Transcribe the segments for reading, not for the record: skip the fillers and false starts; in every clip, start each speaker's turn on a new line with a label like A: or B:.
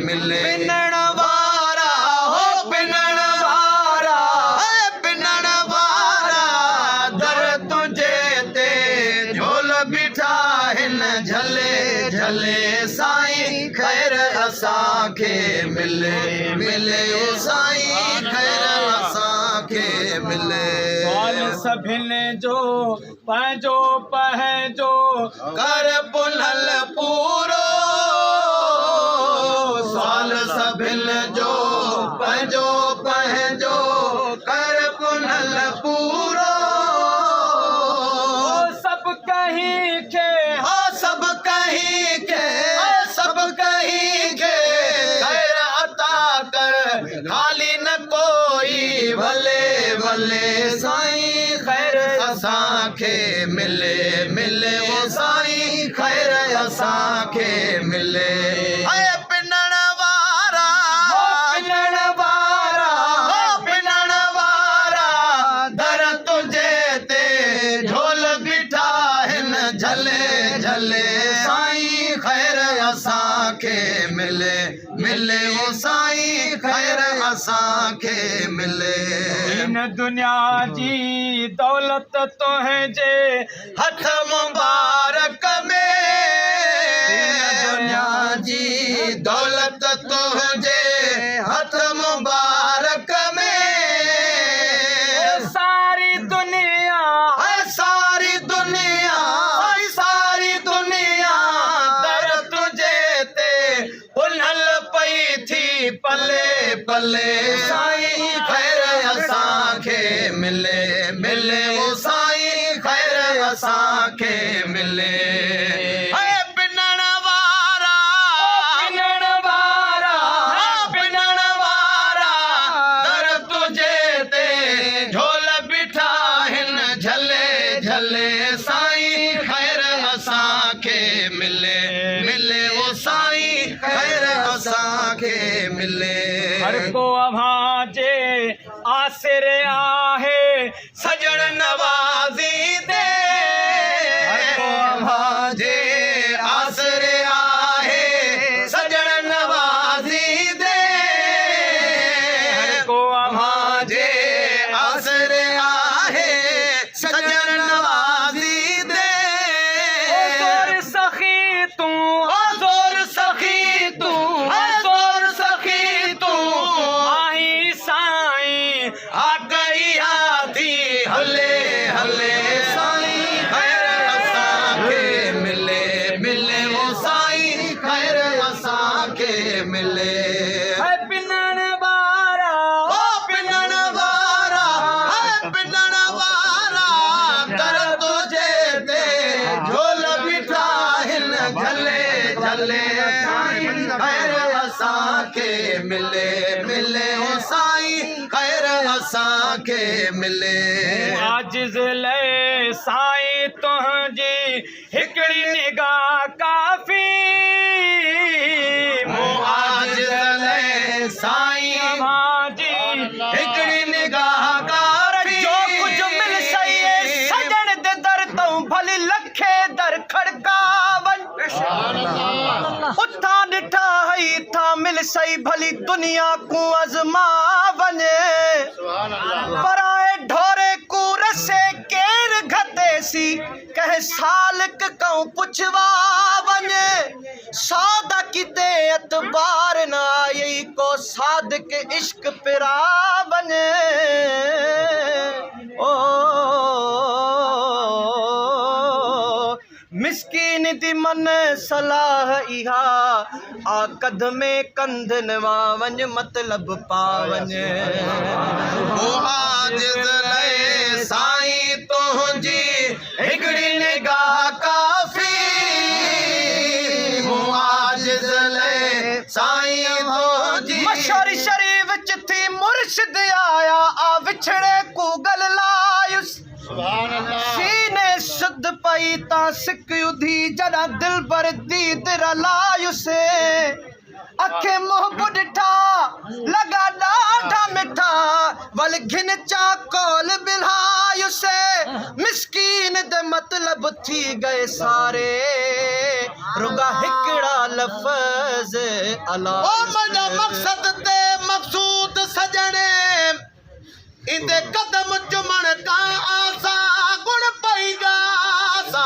A: मिले। पिनण वारा हो पिनण वारा, पिनण वारा दर तुझे ते झोल बिठा हिन झले झले साईं खैर असांखे मिले मिले साईं खैर असांखे मिले।
B: सवाल सभिनि जो पंहिंजो पंहिंजो
A: कर पुनल पूरो, सवाल सभिनि जो पंहिंजो पंहिंजो कर पुनल पूरो।
B: सब कहीं के
A: हो सब कहीं के सब कहीं के खैर अता कर खाली न कोई भले भले साईं खैर असांखे मिले मिले वो साईं खैर असांखे मिले। पिनण वारा पिनण वारा पिनण वारा दर तुझे ते झोल बिठा हिन झले झले साईं खैर असांखे मिले मिले वो साईं खैर असांखे मिले।
B: इन दुनिया जी दौलत तुंहिंजे
A: हथ मुबारक में, दुनिया जी दौलत तुझे हथ मुबारक में।
B: सारी दुनिया
A: सारी दुनिया सारी दुनिया दर तुझे ते पुनल पई थी पले पले साईं खैर असांखे मिले मिले वो साईं खैर असांखे मिले। पिनण वारा पिनण वारा पिनण वारा दर तुझे ते झोल बिठा हिन झले झले साईं खैर असांखे मिले मिले वो साईं खैर असांखे मिले।
B: हर को अभाजे आसिरे आहे
A: सजण नवाज़ी दे, हर को अभाजे आसरे आहे सजण नवाज़ी दे, हर को अभाजे आसरे आहे सजण नवाज़ी दे।
B: जोर सखी तूं
A: जोर सखी तूं जोर सखी तूं
B: आई साईं
A: आ गई आधी हले हले साईं खैर असांखे मिले मिले वो साईं खैर असांखे मिले।
B: पिनण वारा
A: ओ पिनण वारा पिनण वारा कर तुझे ते झोल बिठा हिन झले झले साईं खैर असांखे मिले मिले वो साईं खैर असांखे मिले।
B: आजिज़ ले साईं तुंहिंजी हिकिड़ी निगाह काफ़ी,
A: आजिज़ ले साईं
B: मांजी
A: हिकिड़ी निगाह काफ़ी।
B: जो कुछ मिल सही सजण दे दर तूं भली लखे दर खड़कावन। उथां ॾिठा हई था मिल सही भली दुनिया को आज़मा वञे। पराए ढोरे को रसे केर घतेसी कह सालक कऊं पुछवा वञे। सादा किते एतबार न आई को सादिक इश्क पिरा वञे। ओ मिस्कीन दी मन सलाह इहा आ कद में कंध नवा वञ मतलब पावञ।
A: ओ आजिज़ ले साईं तुंहिंजी हिकिड़ी निगाह काफ़ी। आजिज़ ले साईं तुंहिंजी
B: मशहूर शरीफ चिट्ठी मुर्शिद आया आ विछड़े को गल लायुस। सीने शुद्ध पई ता सिक उधी जड़ा दिल पर दीद रलायुसे। अखे मुंह ॾिठा लगा ॾाढा मिठा वल घिन चा कौल बिल्हायुसे। मिस्कीन दे मतलब थी गए सारे रुगा हिकड़ा लफ़ज़ अला
A: ओ मजा मकसद ते मकसूद सजने इंदे कदम चुमण का आसा गुण पैगा सा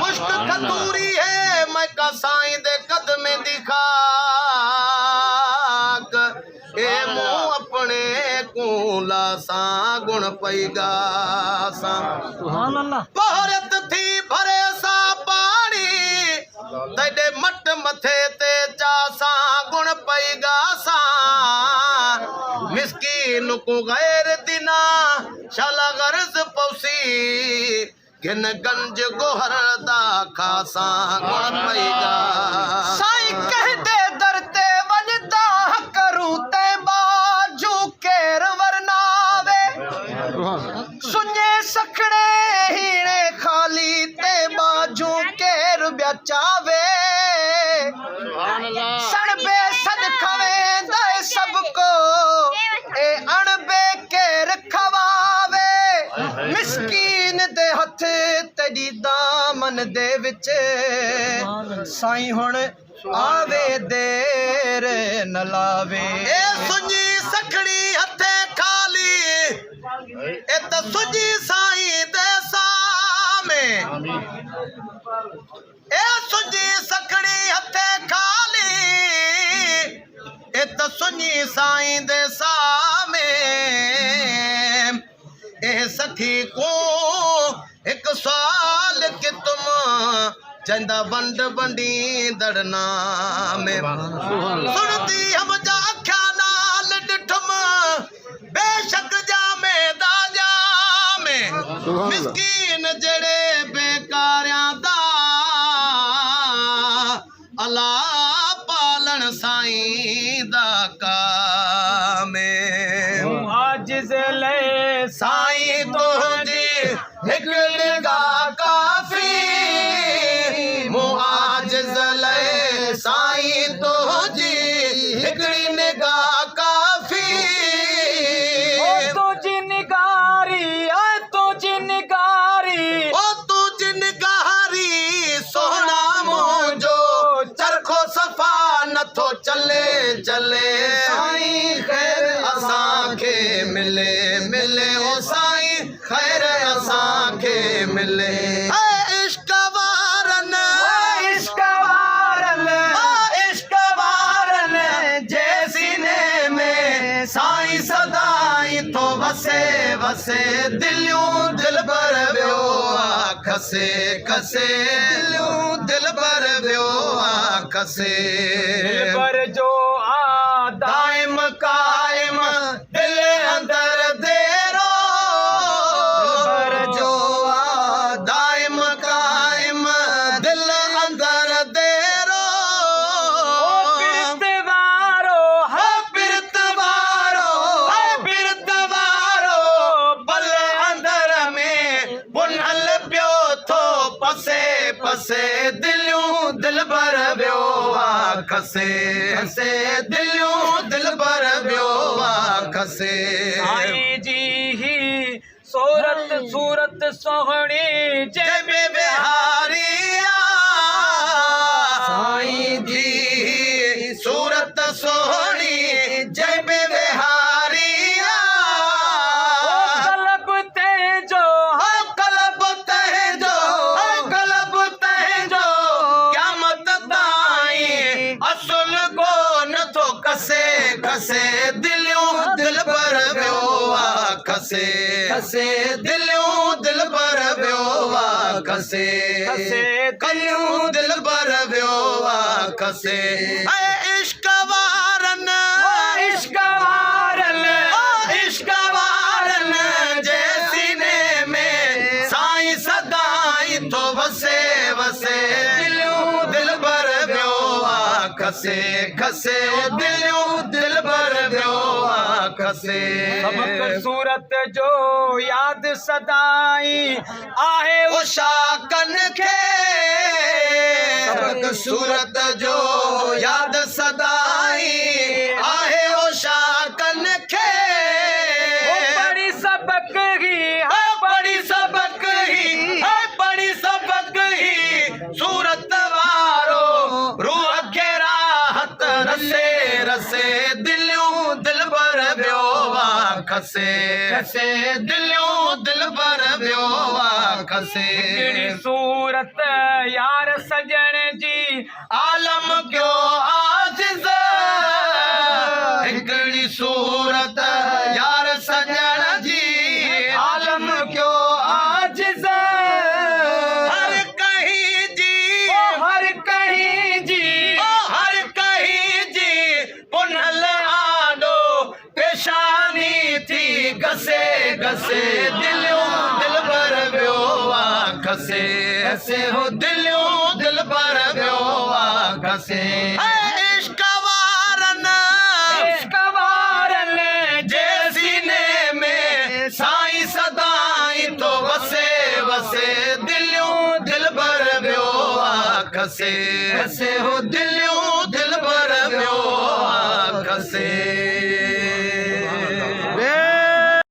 A: मुश्क खतूरी है मैं का साईं दे कदमे दिखाक ए मुंह अपने कूला सा गुण पैगा सा भारत थी भरे सा पानी तेरे मट मथे ते चासा गुण पैगा सा मिस्कीन को गैर दिना शाला गर्ज पौसी किन गंज गोहर दा खासा गुण पैगा
B: साईं कह दे दरते वजदा करूं ते बाजू केर वरनावे सुने सखड़े हीणे खाली ते बाजू केर ब्याचावे सणबे सद खवे दे सबको ए अणबे केर खवावे मिस्कीन दे हथ तेरी दामन दे विच साईं हुण आवे देर न लावे
A: ए सुजी सखड़ी हथे खाली ए त सुजी साईं दे सामे ए सुजी सखड़ी हथे खाली ए त सुजी साईं दे सामे ए सखी को एक साल कि तुम चंदा बंड बंडी दड़ना में सुनती हम जाख्या नाल डिठम बेशक जामे दा जामे मिस्कीन जड़े बेकारियां दा अला पालन साईं दा कामे
B: आजिज़ ले
A: साईं तुझी हिक निगाह काफी मुआजिज़ ले साईं तुझी हिकड़ी निगाह काफी
B: तुझी निगारी
A: ओ तुझी निगारी सोहना मुंहिंजो चरखो सफ़ा नथो चले चले साईं ख़ैर असांखे मिले मिले ओ साईं ख़ैर असांखे मिले इश्क वारनि जे सीने में साईं सदाई तो वसे वसे दिलियूं दिलबर वियो आ खसे खसे दिलियूं दिलबर वियो आ खसे
B: पर जो आ
A: दाइम कायम दिल अंदर देरो पर जो आ दाइम कायम दिल अंदर देरो बिरतवारो पल अंदर में बुनल पियो थो पसे पसे दिलियूं दिलबर वियो आ खसे खसे दिलियूं दिलबर वियो आ खसे
B: साईं जी ही सूरत सोहणी
A: जय में बिहारिया साईं जी सूरत सोहणी जय में बिहारिया
B: कलब ते जो
A: कलब तहजो क़यामत ताईं असुल को नथो कसे कसे दिलियूं दिलबर वियो आ खसे खसे दिलियूं दिलबर वियो आ खसे कलियूं दिलबर वियो आ खसे इश्क वारनि जे सीने में साईं सदाई तो वसे वसे दिलियूं दिलबर वियो आ खसे खसे दिलियूं दिलबर वियो आ खसे
B: सबक सूरत जो याद सदाई आहे
A: ओ शाकन खे सबक सूरत जो याद सदाई आहे ओ शाकन खे
B: बड़ी सबक ही
A: बड़ी सबक ही सूरत वारो रसे रसे दिलियों दिलबर वियो वा खसे खसे दिलियों दिलबर वियो वा खसे
B: हिकिड़ी सूरत यार सजण जी
A: आलम क्यों आजिज़ हिकिड़ी सूरत यार सजण जी
B: आलम क्यों आजिज़
A: हर कहीं जी
B: हर कहीं जी
A: हर कहीं जी पुनल आडो पेशानी थी घसे घसे दिलियों दिलबर वियो वा घसे घसे हो दिलियों दिलबर वियो वा घसे इश्क वारन जे सीने में साईं सदाई तो वसे वसे दिलियों दिलबर वियो वा घसे घसे हो दिलियों दिलबर वियो वा घसे